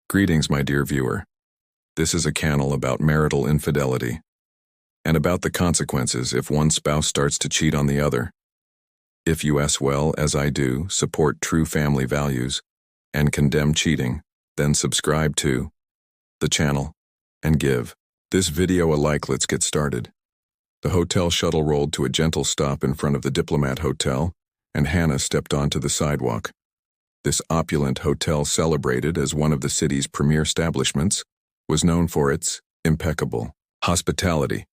Greetings, my dear viewer. This is a channel about marital infidelity and about the consequences if one spouse starts to cheat on the other. If you, as well as I do, support true family values and condemn cheating, then subscribe to the channel and give this video a like. Let's get started. The hotel shuttle rolled to a gentle stop in front of the Diplomat Hotel, and Hannah stepped onto the sidewalk. This opulent hotel, celebrated as one of the city's premier establishments, was known for its impeccable hospitality.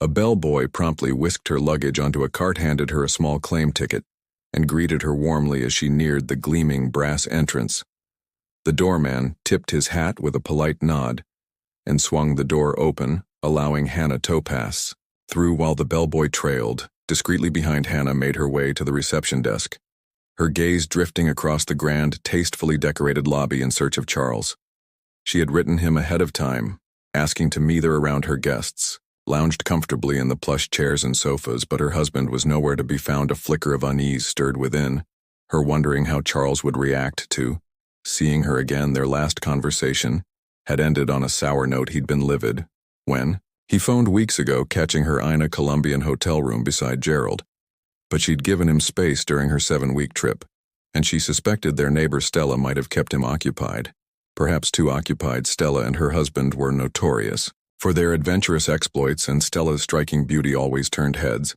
A bellboy promptly whisked her luggage onto a cart, handed her a small claim ticket, and greeted her warmly as she neared the gleaming brass entrance. The doorman tipped his hat with a polite nod and swung the door open, allowing Hannah to pass through while the bellboy trailed discreetly behind. Hannah made her way to the reception desk, her gaze drifting across the grand, tastefully decorated lobby in search of Charles. She had written him ahead of time, asking to meet her around. Her guests lounged comfortably in the plush chairs and sofas, but her husband was nowhere to be found. A flicker of unease stirred within her, wondering how Charles would react to seeing her again. Their last conversation had ended on a sour note. He'd been livid when he phoned weeks ago, catching her in a Colombian hotel room beside Gerald. But she'd given him space during her 7-week trip, and she suspected their neighbor Stella might have kept him occupied. Perhaps too occupied. Stella and her husband were notorious for their adventurous exploits, and Stella's striking beauty always turned heads.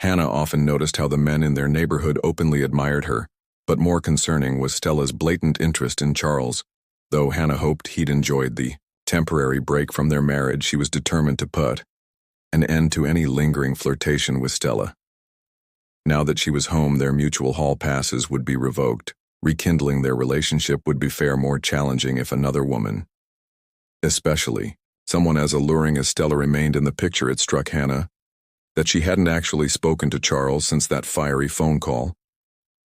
Hannah often noticed how the men in their neighborhood openly admired her, but more concerning was Stella's blatant interest in Charles. Though Hannah hoped he'd enjoyed the temporary break from their marriage, she was determined to put an end to any lingering flirtation with Stella. Now that she was home, their mutual hall passes would be revoked. Rekindling their relationship would be far more challenging if another woman, especially someone as alluring as Stella, remained in the picture. It struck Hannah that she hadn't actually spoken to Charles since that fiery phone call.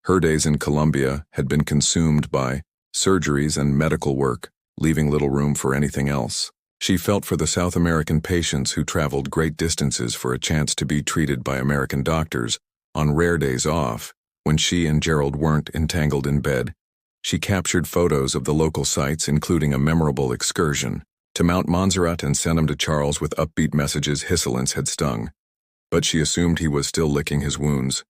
Her days in Colombia had been consumed by surgeries and medical work, leaving little room for anything else. She felt for the South American patients who traveled great distances for a chance to be treated by American doctors. On rare days off, when she and Gerald weren't entangled in bed, she captured photos of the local sights, including a memorable excursion to Mount Montserrat, and sent them to Charles with upbeat messages. His insolence had stung, but she assumed he was still licking his wounds.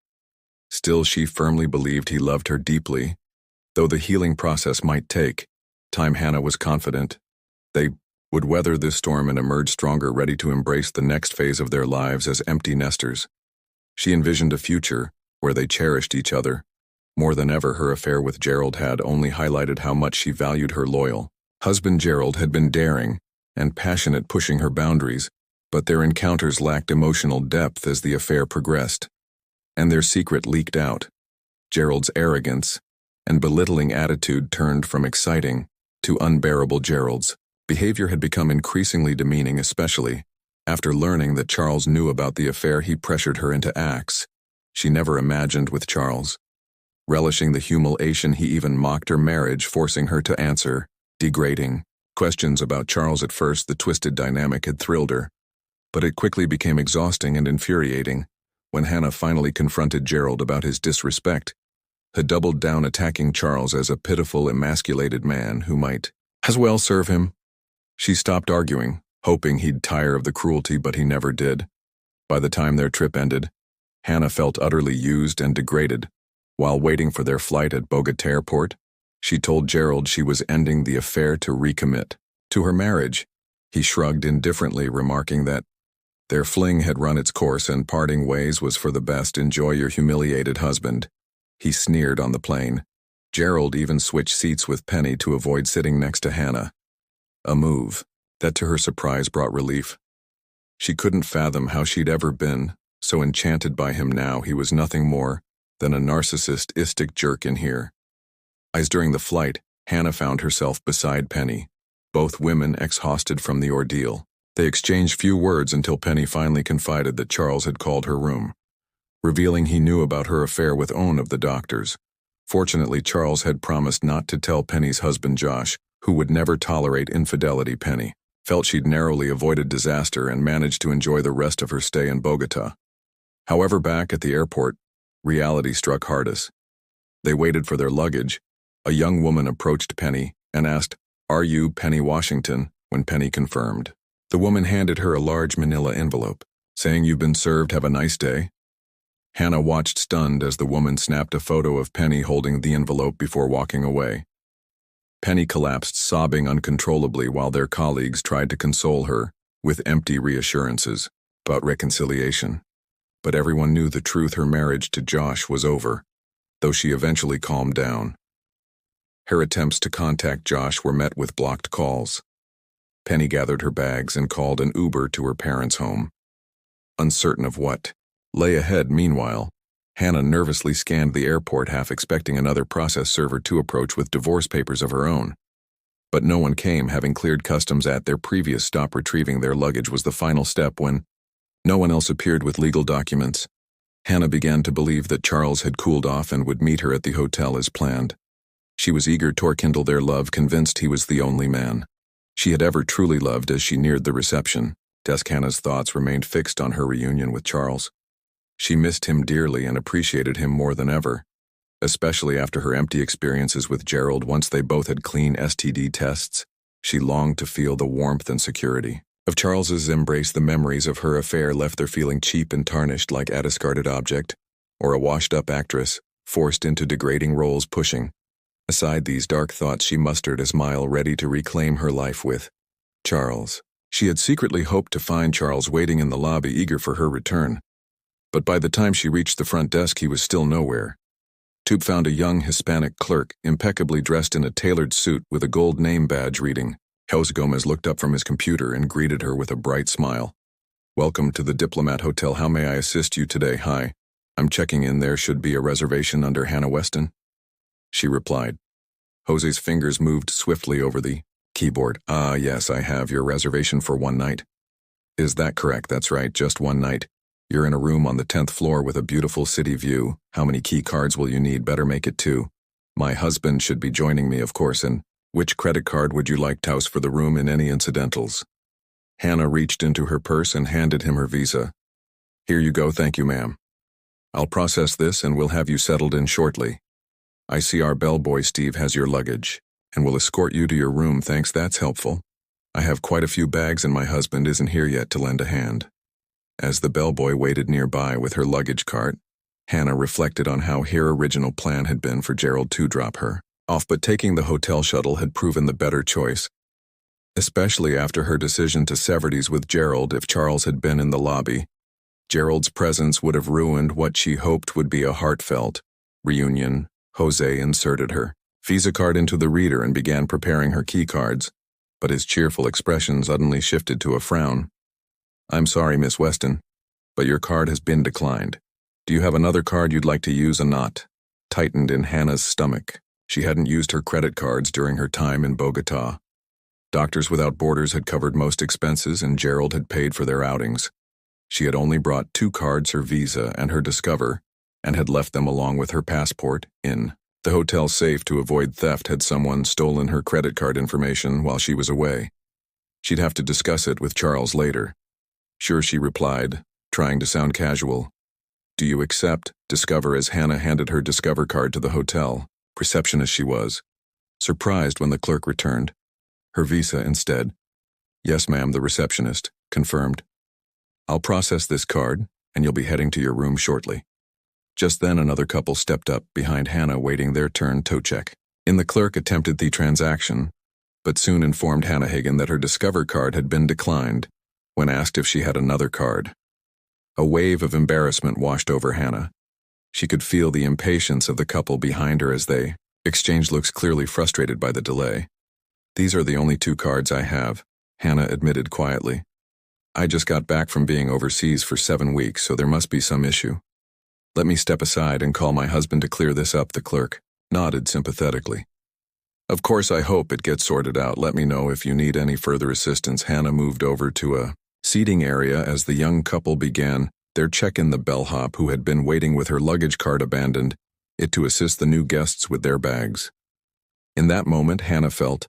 Still, she firmly believed he loved her deeply, though the healing process might take time. Hannah was confident they would weather this storm and emerge stronger, ready to embrace the next phase of their lives as empty nesters. She envisioned a future where they cherished each other. More than ever, her affair with Gerald had only highlighted how much she valued her loyal husband. Gerald had been daring and passionate, pushing her boundaries, but their encounters lacked emotional depth as the affair progressed, and their secret leaked out. Gerald's arrogance and belittling attitude turned from exciting to unbearable. Gerald's behavior had become increasingly demeaning, especially after learning that Charles knew about the affair. He pressured her into acts she never imagined with Charles. Relishing the humiliation, he even mocked her marriage, forcing her to answer degrading questions about Charles. At first, the twisted dynamic had thrilled her, but it quickly became exhausting and infuriating. When Hannah finally confronted Gerald about his disrespect, had doubled down, attacking Charles as a pitiful, emasculated man who might as well serve him. She stopped arguing, hoping he'd tire of the cruelty, but he never did. By the time their trip ended, Hannah felt utterly used and degraded. While waiting for their flight at Bogota Airport, she told Gerald she was ending the affair to recommit to her marriage. He shrugged indifferently, remarking that their fling had run its course and parting ways was for the best. Enjoy your humiliated husband, he sneered on the plane. Gerald even switched seats with Penny to avoid sitting next to Hannah, a move that, to her surprise, brought relief. She couldn't fathom how she'd ever been so enchanted by him. Now he was nothing more than a narcissistic jerk in here. As during the flight, Hannah found herself beside Penny, both women exhausted from the ordeal. They exchanged few words until Penny finally confided that Charles had called her room, revealing he knew about her affair with one of the doctors. Fortunately, Charles had promised not to tell Penny's husband Josh, who would never tolerate infidelity. Penny felt she'd narrowly avoided disaster and managed to enjoy the rest of her stay in Bogota. However, back at the airport, reality struck hardest. They waited for their luggage. A young woman approached Penny and asked "Are you Penny Washington?" when Penny confirmed. The woman handed her a large manila envelope, saying, "You've been served, have a nice day." Hannah watched stunned as the woman snapped a photo of Penny holding the envelope before walking away. Penny collapsed, sobbing uncontrollably while their colleagues tried to console her with empty reassurances about reconciliation. But everyone knew the truth: her marriage to Josh was over, though she eventually calmed down. Her attempts to contact Josh were met with blocked calls. Penny gathered her bags and called an Uber to her parents' home. Uncertain of what lay ahead, meanwhile, Hannah nervously scanned the airport, half expecting another process server to approach with divorce papers of her own. But no one came, having cleared customs at their previous stop. Retrieving their luggage was the final step. When no one else appeared with legal documents, Hannah began to believe that Charles had cooled off and would meet her at the hotel as planned. She was eager to rekindle their love, convinced he was the only man she had ever truly loved. As she neared the reception desk, Hannah's thoughts remained fixed on her reunion with Charles. She missed him dearly and appreciated him more than ever, especially after her empty experiences with Gerald. Once they both had clean STD tests, she longed to feel the warmth and security of Charles's embrace. The memories of her affair left her feeling cheap and tarnished, like a discarded object or a washed-up actress forced into degrading roles. Pushing aside these dark thoughts, she mustered a smile, ready to reclaim her life with Charles. She had secretly hoped to find Charles waiting in the lobby, eager for her return. But by the time she reached the front desk, he was still nowhere. Tube found a young Hispanic clerk, impeccably dressed in a tailored suit with a gold name badge reading. Jose Gomez looked up from his computer and greeted her with a bright smile. "Welcome to the Diplomat Hotel. How may I assist you today?" "Hi, I'm checking in. There should be a reservation under Hannah Weston," she replied. Jose's fingers moved swiftly over the keyboard. "Ah, yes, I have your reservation for one night." "Is that correct?" "That's right, just one night. You're in a room on the 10th floor with a beautiful city view. How many key cards will you need?" "Better make it 2. My husband should be joining me, of course." "And which credit card would you like to use for the room and any incidentals?" Hannah reached into her purse and handed him her visa. "Here you go." "Thank you, ma'am. I'll process this and we'll have you settled in shortly. I see our bellboy Steve has your luggage and will escort you to your room." "Thanks, that's helpful. I have quite a few bags and my husband isn't here yet to lend a hand." As the bellboy waited nearby with her luggage cart, Hannah reflected on how her original plan had been for Gerald to drop her off, but taking the hotel shuttle had proven the better choice, especially after her decision to sever ties with Gerald. If Charles had been in the lobby, Gerald's presence would have ruined what she hoped would be a heartfelt reunion. Jose inserted her Visa card into the reader and began preparing her key cards, but his cheerful expression suddenly shifted to a frown. "I'm sorry, Miss Weston, but your card has been declined. Do you have another card you'd like to use?" A knot tightened in Hannah's stomach. She hadn't used her credit cards during her time in Bogota. Doctors Without Borders had covered most expenses and Gerald had paid for their outings. She had only brought 2 cards, her Visa and her Discover, and had left them along with her passport in the hotel safe to avoid theft had someone stolen her credit card information while she was away. She'd have to discuss it with Charles later. "Sure," she replied, trying to sound casual. "Do you accept Discover?" as Hannah handed her Discover card to the hotel receptionist. She was surprised when the clerk returned her Visa instead. "Yes, ma'am," the receptionist confirmed. "I'll process this card, and you'll be heading to your room shortly." Just then another couple stepped up behind Hannah, waiting their turn to check in. The clerk attempted the transaction, but soon informed Hannah Hagen that her Discover card had been declined when asked if she had another card. A wave of embarrassment washed over Hannah. She could feel the impatience of the couple behind her as they exchanged looks, clearly frustrated by the delay. "These are the only 2 cards I have," Hannah admitted quietly. "I just got back from being overseas for 7 weeks, so there must be some issue. Let me step aside and call my husband to clear this up." The clerk nodded sympathetically. "Of course, I hope it gets sorted out. Let me know if you need any further assistance." Hannah moved over to a seating area as the young couple began their check-in. The bellhop who had been waiting with her luggage cart abandoned it to assist the new guests with their bags. In that moment, Hannah felt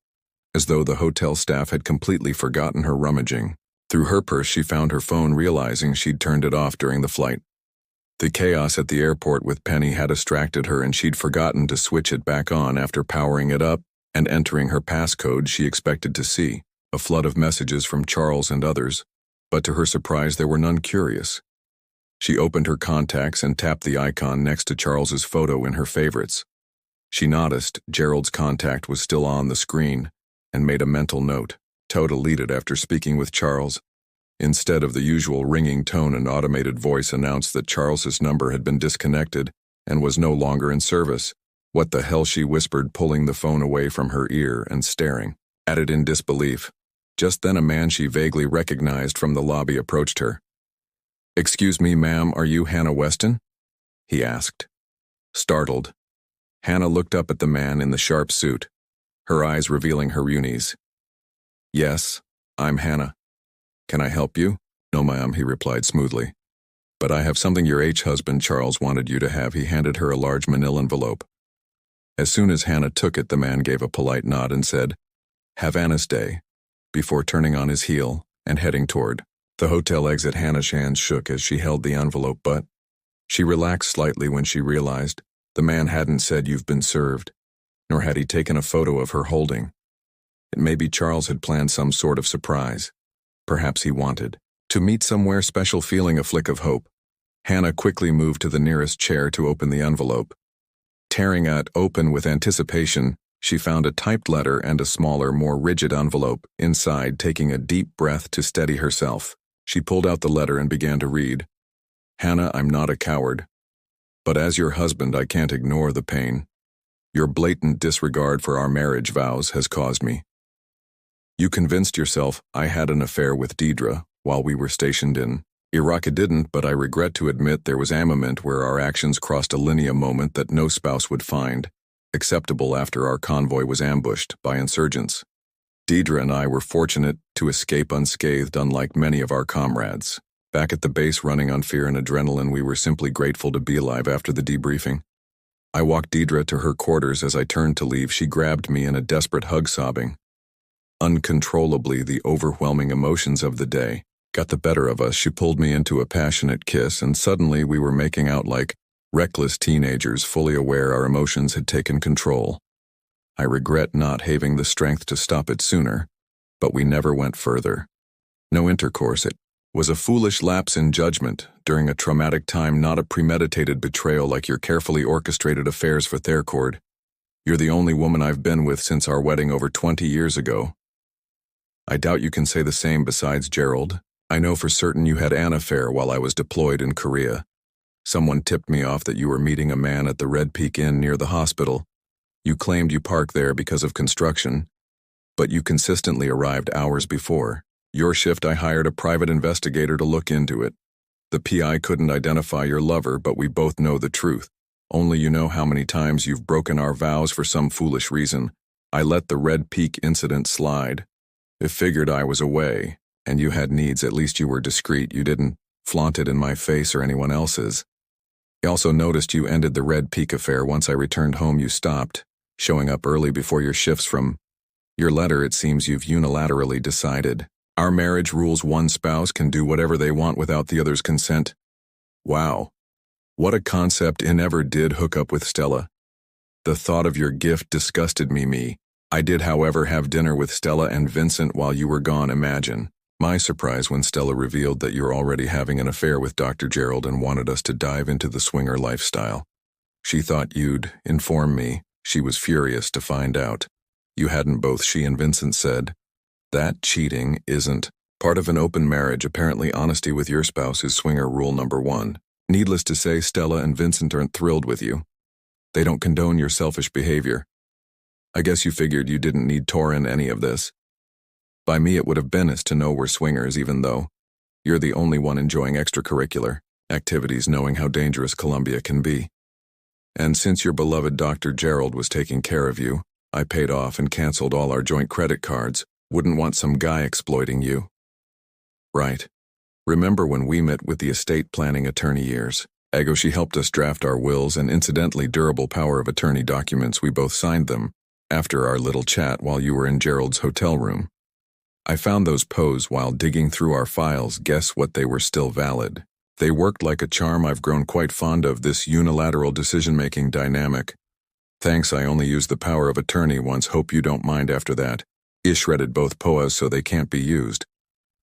as though the hotel staff had completely forgotten her. Rummaging through her purse, she found her phone, realizing she'd turned it off during the flight. The chaos at the airport with Penny had distracted her, and she'd forgotten to switch it back on after powering it up and entering her passcode she expected to see, a flood of messages from Charles and others, but to her surprise there were none curious. She opened her contacts and tapped the icon next to Charles's photo in her favorites. She noticed Gerald's contact was still on the screen and made a mental note. Deleted after speaking with Charles. Instead of the usual ringing tone, an automated voice announced that Charles's number had been disconnected and was no longer in service. What the hell, she whispered, pulling the phone away from her ear and staring at it in disbelief. Just then a man she vaguely recognized from the lobby approached her. "Excuse me, ma'am, are you Hannah Weston?" he asked. Startled, Hannah looked up at the man in the sharp suit, her eyes revealing her unis. "Yes, I'm Hannah. Can I help you?" "No, ma'am," he replied smoothly. "But I have something your husband Charles wanted you to have." He handed her a large manila envelope. As soon as Hannah took it, the man gave a polite nod and said, "Have Anna's day," before turning on his heel and heading toward the hotel exit. Hannah's hands shook as she held the envelope, but she relaxed slightly when she realized the man hadn't said "you've been served," nor had he taken a photo of her holding. It may be Charles had planned some sort of surprise. Perhaps he wanted to meet somewhere special. Feeling a flick of hope, Hannah quickly moved to the nearest chair to open the envelope. Tearing it open with anticipation, she found a typed letter and a smaller, more rigid envelope inside. Taking a deep breath to steady herself, she pulled out the letter and began to read. "Hannah, I'm not a coward. But as your husband, I can't ignore the pain. Your blatant disregard for our marriage vows has caused me. You convinced yourself I had an affair with Deidre while we were stationed in Iraq. I didn't, but I regret to admit there was a moment where our actions crossed a line, a moment that no spouse would find acceptable after our convoy was ambushed by insurgents. Deidre and I were fortunate to escape unscathed, unlike many of our comrades. Back at the base running on fear and adrenaline, we were simply grateful to be alive." After the debriefing, I walked Deidre to her quarters. As I turned to leave, she grabbed me in a desperate hug, sobbing uncontrollably. The overwhelming emotions of the day got the better of us. She pulled me into a passionate kiss, and suddenly we were making out like reckless teenagers, fully aware our emotions had taken control. I regret not having the strength to stop it sooner, but we never went further. No intercourse. It was a foolish lapse in judgment during a traumatic time, not a premeditated betrayal like your carefully orchestrated affairs for Thercord. You're the only woman I've been with since our wedding over 20 years ago. I doubt you can say the same. Besides Gerald, I know for certain you had an affair while I was deployed in Korea. Someone tipped me off that you were meeting a man at the Red Peak Inn near the hospital. You claimed you parked there because of construction, but you consistently arrived hours before your shift. I hired a private investigator to look into it. The PI couldn't identify your lover, but we both know the truth. Only you know how many times you've broken our vows for some foolish reason. I let the Red Peak incident slide. It figured I was away, and you had needs. At least you were discreet. You didn't flaunt it in my face or anyone else's. I also noticed you ended the Red Peak affair. Once I returned home, you stopped showing up early before your shifts. From your letter, it seems you've unilaterally decided our marriage rules. One spouse can do whatever they want without the other's consent. Wow. What a concept. I never did hook up with Stella. The thought of your gift disgusted me. I did, however, have dinner with Stella and Vincent while you were gone. Imagine my surprise when Stella revealed that you're already having an affair with Dr. Gerald and wanted us to dive into the swinger lifestyle. She thought you'd inform me. She was furious to find out you hadn't both. She and Vincent said that cheating isn't part of an open marriage. Apparently, honesty with your spouse is swinger rule number 1. Needless to say, Stella and Vincent aren't thrilled with you. They don't condone your selfish behavior. I guess you figured you didn't need Tor in any of this. By me, it would have been nice to know we're swingers, even though you're the only one enjoying extracurricular activities, knowing how dangerous Columbia can be. And since your beloved Dr. Gerald was taking care of you, I paid off and canceled all our joint credit cards. Wouldn't want some guy exploiting you. Right. Remember when we met with the estate planning attorney years ago? She helped us draft our wills and incidentally durable power of attorney documents. We both signed them after our little chat while you were in Gerald's hotel room. I found those pose while digging through our files. Guess what? They were still valid. They worked like a charm. I've grown quite fond of this unilateral decision-making dynamic. Thanks, I only used the power of attorney once, hope you don't mind after that. I shredded both POAs so they can't be used.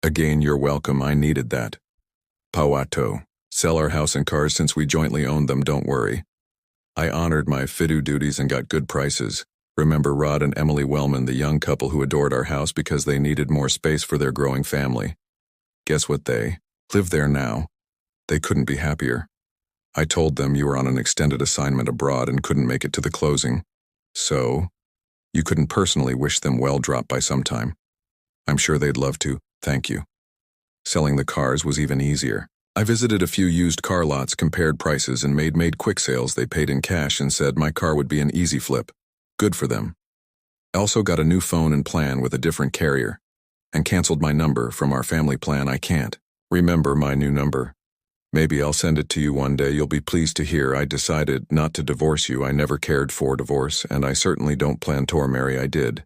Again, you're welcome, I needed that. Pawato. Sell our house and cars since we jointly owned them, don't worry. I honored my fidu duties and got good prices. Remember Rod and Emily Wellman, the young couple who adored our house because they needed more space for their growing family? Guess what, they live there now. They couldn't be happier. I told them you were on an extended assignment abroad and couldn't make it to the closing. So, you couldn't personally wish them well, drop by sometime. I'm sure they'd love to, thank you. Selling the cars was even easier. I visited a few used car lots, compared prices, and made quick sales. They paid in cash and said my car would be an easy flip. Good for them. I also got a new phone and plan with a different carrier, and canceled my number from our family plan. I can't remember my new number. Maybe I'll send it to you one day. You'll be pleased to hear I decided not to divorce you. I never cared for divorce, and I certainly don't plan to marry. I did,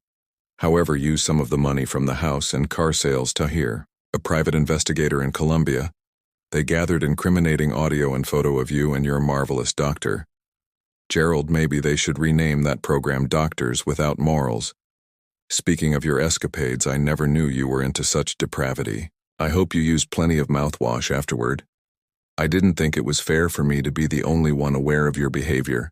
however, use some of the money from the house and car sales to hire a private investigator in Colombia. They gathered incriminating audio and photo of you and your marvelous doctor. Gerald, maybe they should rename that program Doctors Without Morals. Speaking of your escapades, I never knew you were into such depravity. I hope you used plenty of mouthwash afterward. I didn't think it was fair for me to be the only one aware of your behavior.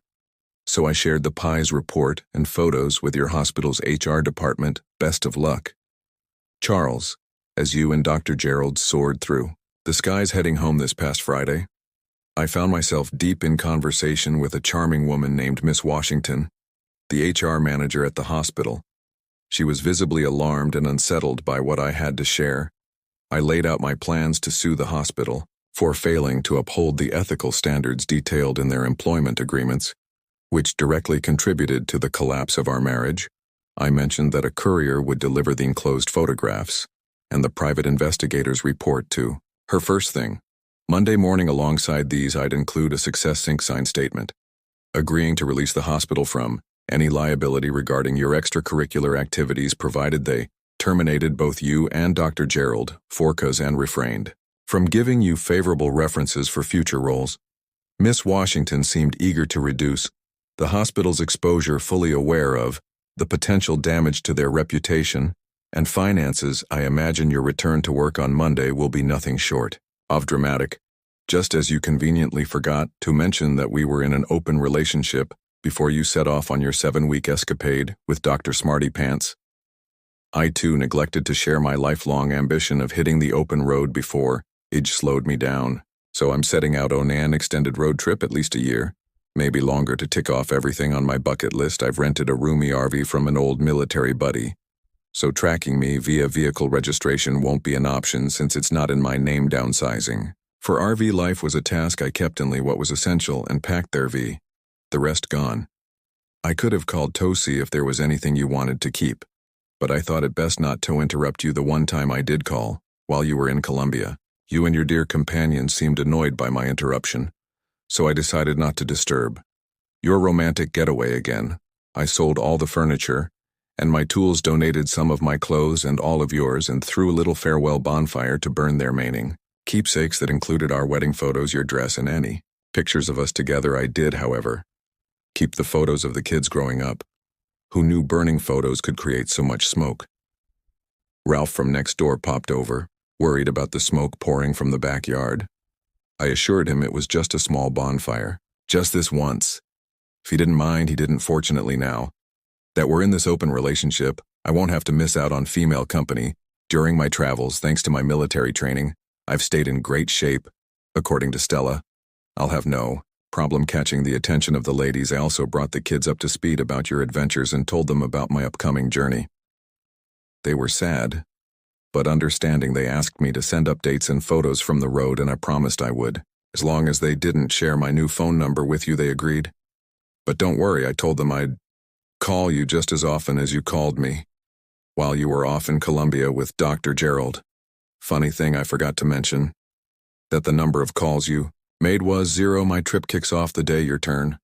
So I shared the PI's report and photos with your hospital's HR department. Best of luck. Charles, as you and Dr. Gerald soared through the skies heading home this past Friday, I found myself deep in conversation with a charming woman named Miss Washington, the HR manager at the hospital. She was visibly alarmed and unsettled by what I had to share. I laid out my plans to sue the hospital for failing to uphold the ethical standards detailed in their employment agreements, which directly contributed to the collapse of our marriage. I mentioned that a courier would deliver the enclosed photographs and the private investigator's report to her first thing Monday morning. Alongside these, I'd include a success sync sign statement, agreeing to release the hospital from any liability regarding your extracurricular activities provided they terminated both you and Dr. Gerald, Forcas, and refrained from giving you favorable references for future roles. Miss Washington seemed eager to reduce the hospital's exposure, fully aware of the potential damage to their reputation and finances. I imagine your return to work on Monday will be nothing short of dramatic, just as you conveniently forgot to mention that we were in an open relationship before you set off on your 7-week escapade with Dr. Smarty Pants. I too neglected to share my lifelong ambition of hitting the open road before age slowed me down, so I'm setting out on an extended road trip, at least a year, maybe longer, to tick off everything on my bucket list. I've rented a roomy RV from an old military buddy, so tracking me via vehicle registration won't be an option since it's not in my name. Downsizing for RV life was a task. I kept only what was essential and packed their the rest gone. I could have called Tosi if there was anything you wanted to keep, but I thought it best not to interrupt you the one time I did call, while you were in Colombia. You and your dear companion seemed annoyed by my interruption, so I decided not to disturb your romantic getaway again. I sold all the furniture and my tools, donated some of my clothes and all of yours, and threw a little farewell bonfire to burn their remaining keepsakes that included our wedding photos, your dress, and any pictures of us together. I did, however, keep the photos of the kids growing up. Who knew burning photos could create so much smoke? Ralph from next door popped over, worried about the smoke pouring from the backyard. I assured him it was just a small bonfire, just this once. If he didn't mind, he didn't. Fortunately, now that we're in this open relationship, I won't have to miss out on female company. During my travels, thanks to my military training, I've stayed in great shape. According to Stella, I'll have no problem catching the attention of the ladies. I also brought the kids up to speed about your adventures and told them about my upcoming journey. They were sad, but understanding. They asked me to send updates and photos from the road, and I promised I would. As long as they didn't share my new phone number with you, they agreed. But don't worry, I told them I'd call you just as often as you called me while you were off in Colombia with Dr. Gerald. Funny thing, I forgot to mention that the number of calls you made was 0. My trip kicks off the day your turn.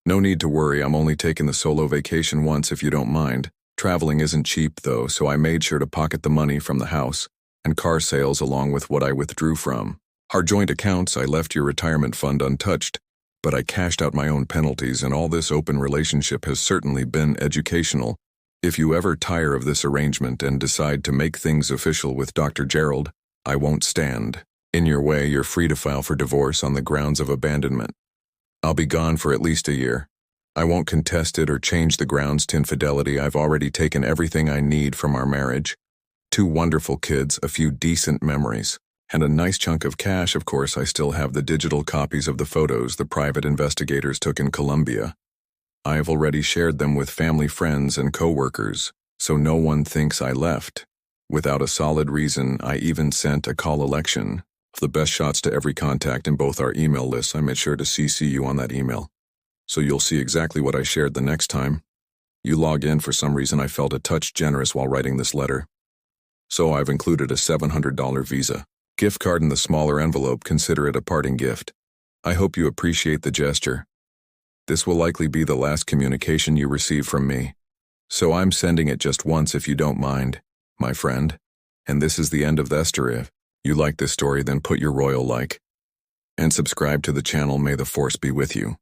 No need to worry, I'm only taking the solo vacation once, if you don't mind. Traveling isn't cheap though, so I made sure to pocket the money from the house and car sales along with what I withdrew from our joint accounts. I left your retirement fund untouched, but I cashed out my own penalties, and all this open relationship has certainly been educational. If you ever tire of this arrangement and decide to make things official with Dr. Gerald, I won't stand in your way. You're free to file for divorce on the grounds of abandonment. I'll be gone for at least a year. I won't contest it or change the grounds to infidelity. I've already taken everything I need from our marriage. 2 wonderful kids, a few decent memories, and a nice chunk of cash. Of course, I still have the digital copies of the photos the private investigators took in Colombia. I have already shared them with family, friends, and co-workers, so no one thinks I left. Without a solid reason, I even sent a call election of the best shots to every contact in both our email lists. I made sure to CC you on that email, so you'll see exactly what I shared the next time you log in. For some reason, I felt a touch generous while writing this letter, so I've included a $700 Visa gift card in the smaller envelope. Consider it a parting gift. I hope you appreciate the gesture. This will likely be the last communication you receive from me, so I'm sending it just once if you don't mind, my friend. And this is the end of this story. If you like this story, then put your royal like and subscribe to the channel. May the force be with you.